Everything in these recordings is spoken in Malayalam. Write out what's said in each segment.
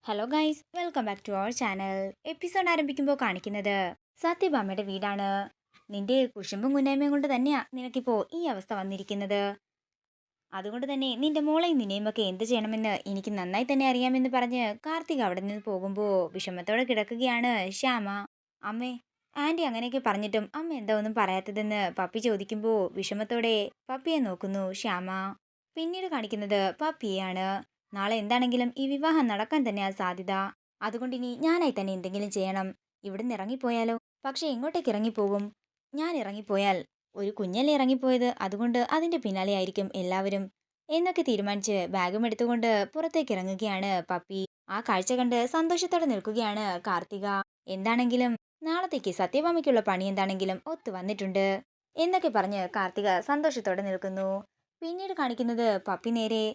Hello guys, welcome back to our channel. Episode ആരംഭിക്കുമ്പോൾ കാണിക്കുന്നത് സത്യഭാമയുടെ വീടാണ്. നിന്റെ കുശുമ്പും കുന്നായ്മയും കൊണ്ട് തന്നെയാ നിനക്കിപ്പോൾ ഈ അവസ്ഥ വന്നിരിക്കുന്നത്. അതുകൊണ്ട് തന്നെ നിന്റെ മോളെയും നിന്നെയും ഒക്കെ എന്ത് ചെയ്യണമെന്ന് എനിക്ക് നന്നായി തന്നെ അറിയാമെന്ന് പറഞ്ഞ് കാർത്തിക് അവിടെ നിന്ന് പോകുമ്പോൾ വിഷമത്തോടെ കിടക്കുകയാണ് ശ്യാമ. അമ്മേ, ആൻറ്റി അങ്ങനെയൊക്കെ പറഞ്ഞിട്ടും അമ്മ എന്താ ഒന്നും പറയാത്തതെന്ന് പപ്പി ചോദിക്കുമ്പോൾ വിഷമത്തോടെ പപ്പിയെ നോക്കുന്നു ശ്യാമ. പിന്നീട് കാണിക്കുന്നത് പപ്പിയെയാണ്. നാളെ എന്താണെങ്കിലും ഈ വിവാഹം നടക്കാൻ തന്നെയാ സാധ്യത. അതുകൊണ്ടിനി ഞാനായി തന്നെ എന്തെങ്കിലും ചെയ്യണം. ഇവിടുന്ന് ഇറങ്ങിപ്പോയാലോ? പക്ഷെ എങ്ങോട്ടേക്ക് ഇറങ്ങിപ്പോകും? ഞാൻ ഇറങ്ങിപ്പോയാൽ ഒരു കുഞ്ഞല്ലേ ഇറങ്ങിപ്പോയത്, അതുകൊണ്ട് അതിന്റെ പിന്നാലെ ആയിരിക്കും എല്ലാവരും എന്നൊക്കെ തീരുമാനിച്ച് ബാഗും എടുത്തുകൊണ്ട് പുറത്തേക്ക് ഇറങ്ങുകയാണ് പപ്പി. ആ കാഴ്ച കണ്ട് സന്തോഷത്തോടെ നിൽക്കുകയാണ് കാർത്തിക. എന്താണെങ്കിലും നാളത്തേക്ക് സത്യഭാമയ്ക്കുള്ള പണി എന്താണെങ്കിലും ഒത്തു വന്നിട്ടുണ്ട് എന്നൊക്കെ പറഞ്ഞ് കാർത്തിക സന്തോഷത്തോടെ നിൽക്കുന്നു. പിന്നീട് കാണിക്കുന്നത് പപ്പി നേരെ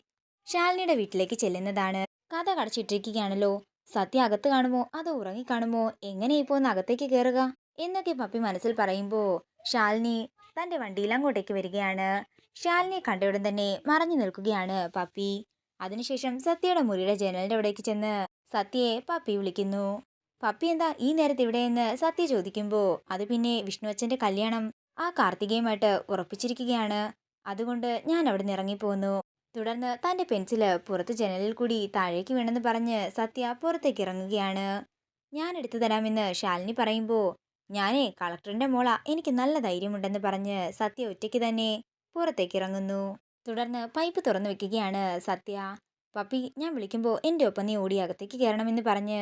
ശാലിനിയുടെ വീട്ടിലേക്ക് ചെല്ലുന്നതാണ്. കഥ കടച്ചിട്ടിരിക്കുകയാണല്ലോ. സത്യ അകത്ത് കാണുമോ അതോ ഉറങ്ങിക്കാണുമോ? എങ്ങനെ ഇപ്പോ ഒന്ന് അകത്തേക്ക് കയറുക എന്നൊക്കെ പപ്പി മനസ്സിൽ പറയുമ്പോ ശാലിനി തന്റെ വണ്ടിയിൽ അങ്ങോട്ടേക്ക് വരികയാണ്. ശാലിനിയെ കണ്ടയുടൻ തന്നെ മറഞ്ഞു നിൽക്കുകയാണ് പപ്പി. അതിനുശേഷം സത്യയുടെ മുറിയുടെ ജനലിന്റെ അവിടേക്ക് ചെന്ന് സത്യയെ പപ്പി വിളിക്കുന്നു. പപ്പി എന്താ ഈ നേരത്തെ ഇവിടെയെന്ന് സത്യ ചോദിക്കുമ്പോ അത് പിന്നെ വിഷ്ണു അച്ഛന്റെ കല്യാണം ആ കാർത്തികയുമായിട്ട് ഉറപ്പിച്ചിരിക്കുകയാണ്. അതുകൊണ്ട് ഞാൻ അവിടെ നിന്ന് ഇറങ്ങിപ്പോന്നു. തുടർന്ന് തന്റെ പെൻസില് പുറത്ത് ജനലിൽ കൂടി താഴേക്ക് വീണെന്ന് പറഞ്ഞ് സത്യ പുറത്തേക്ക് ഇറങ്ങുകയാണ്. ഞാൻ എടുത്തു തരാമെന്ന് ശാലിനി പറയുമ്പോ ഞാനേ കളക്ടറിന്റെ മോളാ, എനിക്ക് നല്ല ധൈര്യമുണ്ടെന്ന് പറഞ്ഞ് സത്യ ഒറ്റയ്ക്ക് തന്നെ പുറത്തേക്ക് ഇറങ്ങുന്നു. തുടർന്ന് പൈപ്പ് തുറന്നു വെക്കുകയാണ് സത്യ. പപ്പി, ഞാൻ വിളിക്കുമ്പോ എന്റെ ഒപ്പം നീ ഓടി അകത്തേക്ക് കയറണമെന്ന് പറഞ്ഞ്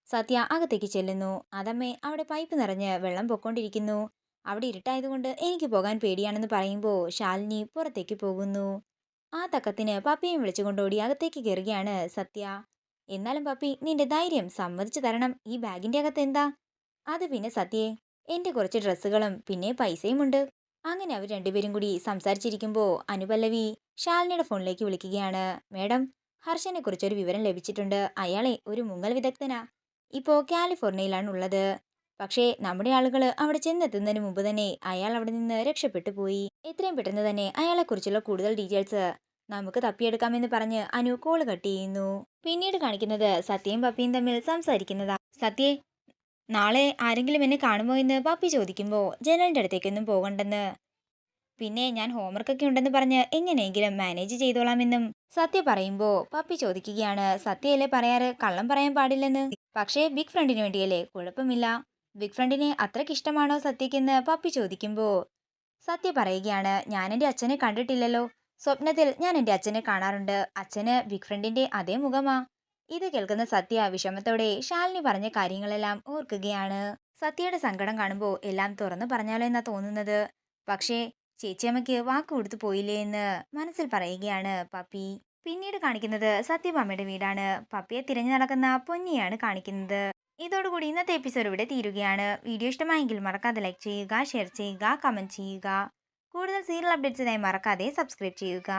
സത്യ അകത്തേക്ക് ചെല്ലുന്നു. അതമ്മേ, അവിടെ പൈപ്പ് നിറഞ്ഞ് വെള്ളം പൊക്കോണ്ടിരിക്കുന്നു. അവിടെ ഇരുട്ടായതുകൊണ്ട് എനിക്ക് പോകാൻ പേടിയാണെന്ന് പറയുമ്പോ ശാലിനി പുറത്തേക്ക് പോകുന്നു. ആ തക്കത്തിന് പപ്പിയും വിളിച്ചുകൊണ്ട് ഓടി അകത്തേക്ക് കയറുകയാണ് സത്യ. എന്നാലും പപ്പി, നിന്റെ ധൈര്യം സമ്മതിച്ചു തരണം. ഈ ബാഗിന്റെ അകത്ത് എന്താ? അത് പിന്നെ സത്യേ, എന്റെ കുറച്ച് ഡ്രസ്സുകളും പിന്നെ പൈസയും ഉണ്ട്. അങ്ങനെ അവർ രണ്ടുപേരും കൂടി സംസാരിച്ചിരിക്കുമ്പോ അനുപല്ലവി ശാലിനിയുടെ ഫോണിലേക്ക് വിളിക്കുകയാണ്. മേഡം, ഹർഷനെ കുറിച്ചൊരു വിവരം ലഭിച്ചിട്ടുണ്ട്. അയാളെ ഒരു മുങ്ങൽ വിദഗ്ധനാ. ഇപ്പോ കാലിഫോർണിയയിലാണ് ഉള്ളത്. പക്ഷേ നമ്മുടെ ആളുകൾ അവിടെ ചെന്നെത്തുന്നതിന് മുമ്പ് തന്നെ അയാൾ അവിടെ നിന്ന് രക്ഷപ്പെട്ടു പോയി. എത്രയും പെട്ടെന്ന് തന്നെ അയാളെ കുറിച്ചുള്ള കൂടുതൽ ഡീറ്റെയിൽസ് നമുക്ക് തപ്പിയെടുക്കാമെന്ന് പറഞ്ഞ് അനു കോള് കട്ട് ചെയ്യുന്നു. പിന്നീട് കാണിക്കുന്നത് സത്യയും പപ്പിയും തമ്മിൽ സംസാരിക്കുന്നതാ. സത്യേ, നാളെ ആരെങ്കിലും എന്നെ കാണുമോ എന്ന് പപ്പി ചോദിക്കുമ്പോ ജനലിന്റെ അടുത്തേക്കൊന്നും പോകണ്ടെന്ന്, പിന്നെ ഞാൻ ഹോംവർക്കൊക്കെ ഉണ്ടെന്ന് പറഞ്ഞ് എങ്ങനെയെങ്കിലും മാനേജ് ചെയ്തോളാമെന്നും സത്യ പറയുമ്പോ പപ്പി ചോദിക്കുകയാണ്, സത്യയല്ലേ പറയാറ് കള്ളം പറയാൻ പാടില്ലെന്ന്? പക്ഷേ ബിഗ് ഫ്രണ്ടിന് വേണ്ടിയല്ലേ? കുഴപ്പമില്ല. ബിഗ് ഫ്രണ്ടിനെ അത്രയ്ക്ക് ഇഷ്ടമാണോ സത്യക്കെന്ന് പപ്പി ചോദിക്കുമ്പോ സത്യ പറയുകയാണ്, ഞാൻ എൻ്റെ അച്ഛനെ കണ്ടിട്ടില്ലല്ലോ. സ്വപ്നത്തിൽ ഞാൻ എൻ്റെ അച്ഛനെ കാണാറുണ്ട്. അച്ഛന് ബിഗ് ഫ്രണ്ടിന്റെ അതേ മുഖമാ. ഇത് കേൾക്കുന്ന സത്യ വിഷമത്തോടെ ശാലിനി പറഞ്ഞ കാര്യങ്ങളെല്ലാം ഓർക്കുകയാണ്. സത്യയുടെ സങ്കടം കാണുമ്പോൾ എല്ലാം തുറന്നു പറഞ്ഞാലോ എന്നാ തോന്നുന്നത്. പക്ഷേ ചേച്ചിയമ്മയ്ക്ക് വാക്ക് കൊടുത്തു പോയില്ലേ എന്ന് മനസ്സിൽ പറയുകയാണ് പപ്പി. പിന്നീട് കാണിക്കുന്നത് സത്യഭാമയുടെ വീടാണ്. പപ്പിയെ തിരഞ്ഞു നടക്കുന്ന പൊന്നിയാണ് കാണിക്കുന്നത്. ഇതോടുകൂടി ഇന്നത്തെ എപ്പിസോഡ് ഇവിടെ തീരുകയാണ്. വീഡിയോ ഇഷ്ടമായെങ്കിൽ മറക്കാതെ ലൈക്ക് ചെയ്യുക, ഷെയർ ചെയ്യുക, കമന്റ് ചെയ്യുക. കൂടുതൽ സീരിയൽ അപ്ഡേറ്റ്സിനായി മറക്കാതെ സബ്സ്ക്രൈബ് ചെയ്യുക.